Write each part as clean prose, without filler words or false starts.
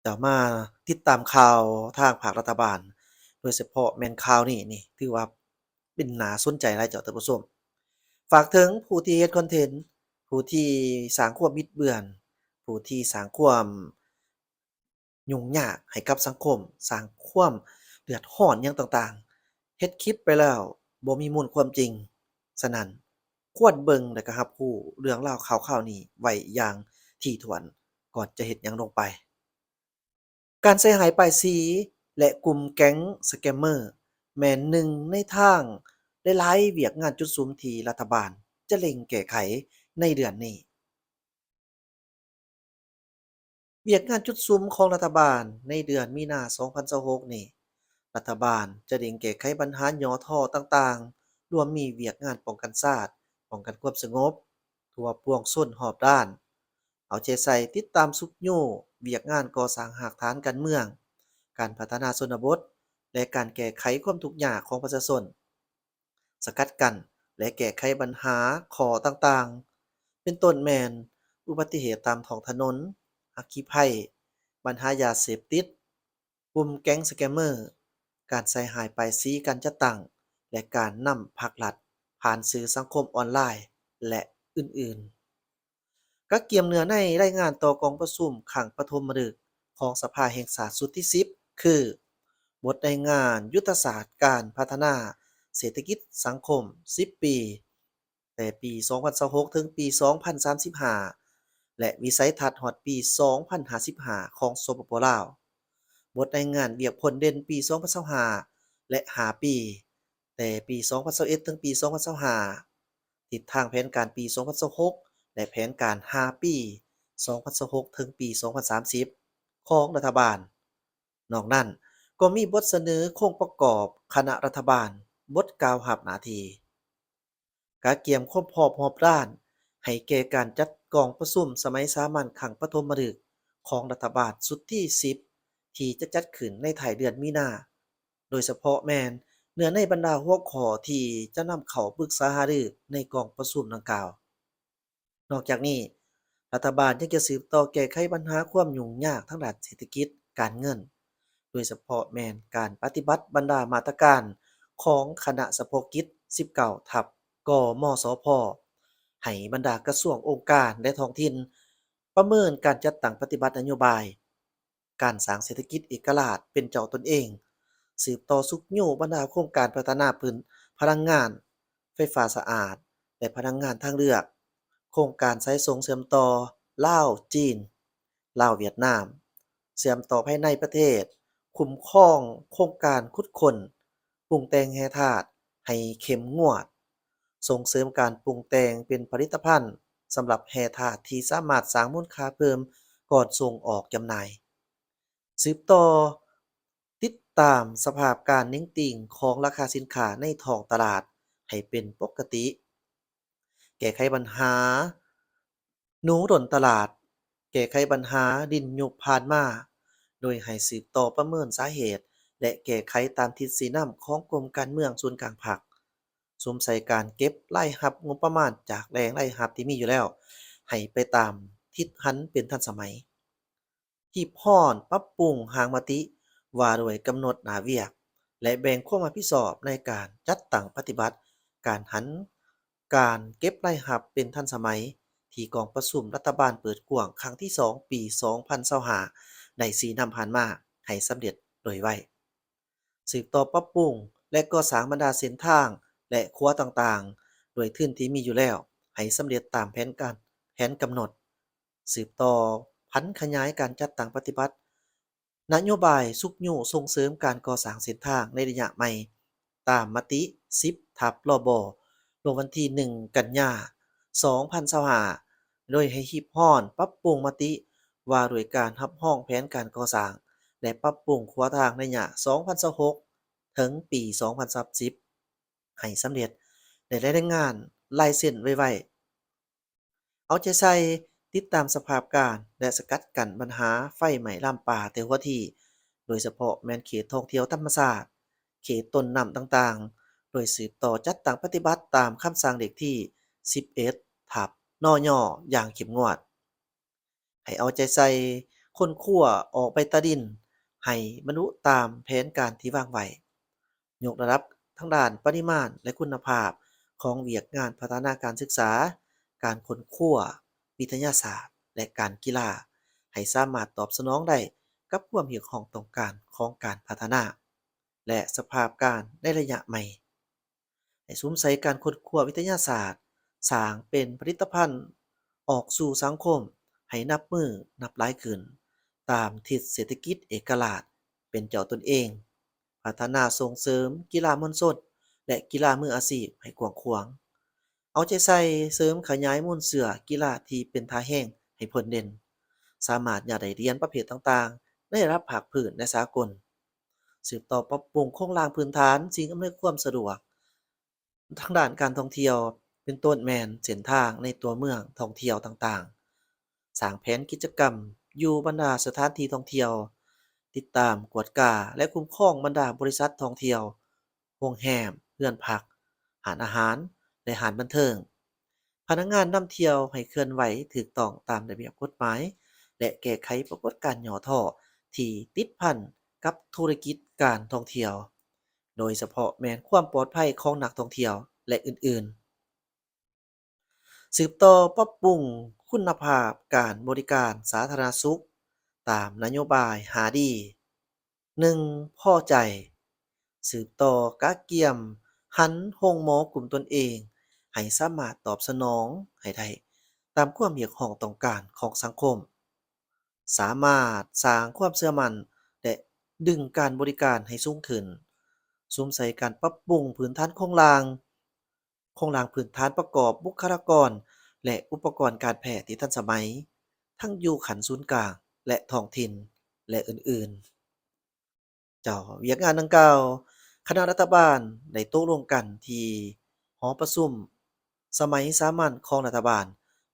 จะมาติดตามข่าวทางภาครัฐบาลโดยเฉพาะแม่นข่าวนี่ถือว่าเป็นน่าสนใจหลายเจ้าท่านผู้ชมฝากถึงผู้ที่เฮ็ดคอนเทนต์ผู้ที่สร้างความบิดเบือนผู้ที่สร้างความยุ่งยากให้กับสังคมสร้างความเดือดร้อนหยังต่างๆเฮ็ดคลิปไปแล้วบ่มีมูลความจริงฉะนั้นควรเบิ่งแล้วก็รับรู้เรื่องราวข่าวๆนี้ไว้อย่างถี่ถ้วนก่อนจะเฮ็ดหยังลงไป การใส่หายป้ายสีและกลุ่มแก๊งสแกมเมอร์แม่นหนึ่งในทางหลายๆเวียกงานจุดซุมที่รัฐบาลจะเร่งแก้ไขในเดือนนี้เวียกงานจุดซุมของรัฐบาลในเดือนมีนา2026นี่รัฐบาลจะเร่งแก้ไขปัญหาย่อท่อต่างๆรวมมีเวียกงานป้องกันชาติป้องกันความสงบทั่วปวงชนรอบด้านเอาใจใส่ติดตามสุกโย่เวียกงานก่อสร้างรากฐานการเมือง การพัฒนาชนบทและการแก้ไขความทุกข์ยากของประชาชนสกัดกั้นและแก้ไขปัญหาข้อต่างๆเป็นต้นแม่นอุบัติเหตุตามท้องถนนอัคคีภัยปัญหายาเสพติดกลุ่มแก๊งสแกมเมอร์การใส่ร้ายป้ายสีการจัดตั้งและการนำภาครัฐผ่านสื่อสังคมออนไลน์และอื่นๆ ก็เกียมเนื้อในรายงานต่อกองประชุมขังปฐมฤกษ์ของสภาแห่งชาติสุดที่10คือบทรายงานยุทธศาสตร์การพัฒนาเศรษฐกิจสังคม10ปีแต่ปี2026ถึงปี2035และวิสัยทัศน์ฮอดปี2055ของสปปลาวบทรายงานเวียกผลเด่นปี2025และ5ปีแต่ปี2021ถึงปี2025ทิศทางแผนการปี2026 และแผนการ5ปี2026ถึงปี2030ของรัฐบาลนอกนั้นก็มีบทเสนอโครงประกอบคณะรัฐบาลบทกล่าวรับหน้าที่กาเกียมความพร้อมรอบด้านให้แก่การจัดกองประชุมสมัยสามัญครั้งปฐมฤกษ์ของรัฐบาลสุดที่10ที่จะจัดขึ้นในท้ายเดือนมีนาโดยเฉพาะแม่นเนื้อในบรรดาหัวข้อที่จะนำเข้าปรึกษาหารือในกองประชุมดังกล่าว นอกจากนี้รัฐบาลยังจะสืบต่อแก้ไขปัญหาความยุ่งยากทางด้านเศรษฐกิจการเงินโดยเฉพาะแม่นการปฏิบัติบรรดามาตรการของคณะเฉพาะกิจ19ทับกมสพให้บรรดากระทรวงองค์การและท้องถิ่นประเมินการจัดตั้งปฏิบัตินโยบายการสร้างเศรษฐกิจเอกราชเป็นเจ้าตนเองสืบต่อสุขโยบรรดาโครงการพัฒนาพื้นพลังงานไฟฟ้าสะอาดและพลังงานทางเลือก โครงการสายส่งเชื่อมต่อลาวจีนลาวเวียดนามเชื่อมต่อภายในประเทศคุ้มครองโครงการขุดค้นปรุงแต่งแร่ธาตุให้เข้มงวดส่งเสริมการปรุงแต่งเป็นผลิตภัณฑ์สำหรับแร่ธาตุที่สามารถสร้างมูลค่าเพิ่มก่อนส่งออกจำหน่ายสืบต่อติดตามสภาพการนิ่งติ่งของราคาสินค้าในท้องตลาดให้เป็นปกติ แก้ไขปัญหาหนูหล่นตลาดแก้ไขปัญหาดินยุบผ่านมาโดยให้สืบต่อประเมินสาเหตุและแก้ไขตามทิศสีน้ำของกรมการเมืองส่วนกลางภาคสวมใส่การเก็บรายรับงบประมาณจากแหล่งรายรับที่มีอยู่แล้วให้ไปตามทิศหันเป็นทันสมัยที่พรปรับปรุงหางมติว่าด้วยกำหนดหน้าเวียกและแบ่งความรับผิดชอบในการจัดตั้งปฏิบัติ การหันการเก็บรายรับเป็นทันสมัยที่กองประชุมรัฐบาลเปิดกว้างครั้งที่2ปี2025ได้ชี้นำผ่านมาให้สำเร็จโดยไวสืบต่อปรับปรุงและก่อสร้างบรรดาเส้นทางและครัวต่างๆโดยทุนที่มีอยู่แล้วให้สำเร็จตามแผนกำหนดสืบต่อพันขยายการจัดตั้งปฏิบัตินโยบายสุกโยส่งเสริมการก่อสร้างเส้นทางในระยะใหม่ ตามมติ10ทับลบลงวันที่1กันยา2025โดยให้ฮีบฮ้อนปรับปรุงมติว่าด้วยการรับรองแผนการก่อสร้างและปรับปรุงขัวทางในระยะ2026ถึงปี2030ให้สำเร็จได้รายงานลายเส้นไวๆเอาใจใส่ติดตามสภาพการและสกัดกั้นปัญหาไฟไหม้ลามป่าแต่หัวทีโดยเฉพาะแม่นเขตท่องเที่ยวธรรมชาติ เขตต้นน้ำต่างๆ โดยสืบต่อจัดตั้งปฏิบัติตามคำสั่งเด็กที่11ทับนอยอย่างเข้มงวดให้เอาใจใส่ค คนขั้วออกไปตาดินให้บรรลุตามแผนการที่วางไว้ยกระดับทั้งด้านปริมาณและคุณภาพของเวียกงานพัฒนาการศึกษาการค้นคว้าวิทยาศาสตร์และการกีฬาให้สามารถตอบสนองได้กับความเรียกร้องต้องการของการพัฒนาและสภาพการในระยะใหม่ ให้สวมใส่การค้นคว้าวิทยาศาสตร์สร้างเป็นผลิตภัณฑ์ออกสู่สังคมให้นับมือนับหลายขึ้นตามทิศเศรษฐกิจเอกราชเป็นเจ้าตนเองพัฒนาส่งเสริมกีฬามวลชนและกีฬามืออาชีพให้กว้างขวางเอาใจใส่เสริมขยายมูลเสือกีฬาที่เป็นท่าแห้งให้เพิ่นเด่นสามารถอย่าได้เรียนประเภทต่างๆในระดับภาคพื้นและสากลสืบต่อปรับปรุงโครงสร้างพื้นฐานสิ่งอำนวยความสะดวก ทางด้านการท่องเที่ยวเป็นต้นแม่นเส้นทางในตัวเมืองท่องเที่ยวต่างๆสร้างแผนกิจกรรมอยู่บรรดาสถานที่ท่องเที่ยวติดตามกวดกาและคุ้มครองบรรดาบริษัทท่องเที่ยวโรงแรมเรือนพักหารอาหารและหารบันเทิงพนักงานนำเที่ยวให้เคลื่อนไหวถูกต้องตามระเบียบกฎหมายและแก้ไขปรากฏการณ์ย่อท่อที่ติดพันกับธุรกิจการท่องเที่ยว โดยเฉพาะแม้นความปลอดภัยของนักท่องเที่ยวและอื่นๆสืบต่อปรับปรุงคุณภาพการบริการสาธารณสุขตามนโยบายหาดี1พอใจสืบต่อกะเกียมหันโรงหมอกลุ่มตนเองให้สามารถตอบสนองให้ได้ตามความเรียกร้องต้องการของสังคมสามารถสร้างความเชื่อมั่นและดึงการบริการให้สูงขึ้น สวมใส่การปรับปรุงพื้นฐานโครงล่างพื้นฐานประกอบบุคลากรและอุปกรณ์การแพทย์ที่ทันสมัยทั้งอยู่ขันศูนย์กลางและท้องถิ่นและอื่นๆ เจ้าเวียกงานดังกล่าวคณะรัฐบาลได้ตกลงกันที่หอประชุมสมัยสามัญของรัฐบาล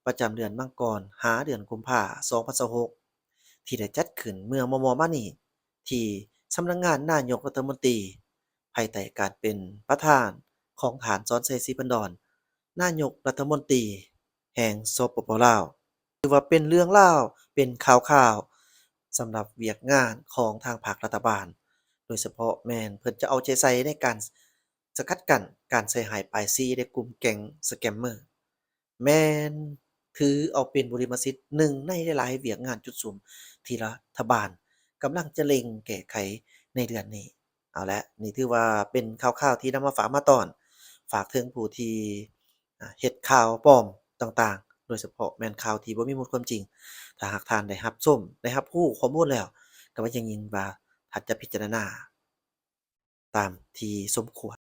ประจำเดือนมังกรหาเดือนกุมภาพันธ์2026ที่ได้จัดขึ้นเมื่อมมานี้ที่สำนักงานนายกรัฐมนตรี ภายใต้การเป็นประธานของฐานสอนชัยศรีพันดรนายกรัฐมนตรีแห่งสปปลาวถือว่าเป็นเรื่องเล่าวเป็นข่าวๆสำหรับเวียกงานของทางภาครัฐบาลโดยเฉพาะแม่นเพิ่นจะเอาใจใส่ในการสกัดกั้นการใช้หายป้ายสีในกลุ่มแก๊งสแกมเมอร์แม่นถือเอาเป็นบรมสิทธิ์หนึ่งในหลายๆเวียกงานจุดสุ่มที่รัฐบาลกำลังจะเล็งแก้ไขในเดือนนี้ เอาละนี่ถือว่าเป็นข่าวๆที่นำมาฝากมาตอนฝากถึงผู้ที่เฮ็ดข่าวปลอมต่างๆโดยเฉพาะแม่นข่าวที่บ่มีมูลความจริงถ้าหากท่านได้รับชมได้รับรู้ข้อมูลแล้วก็ว่าอย่างยิ่งว่าท่านจะพิจารณาตามที่สมควร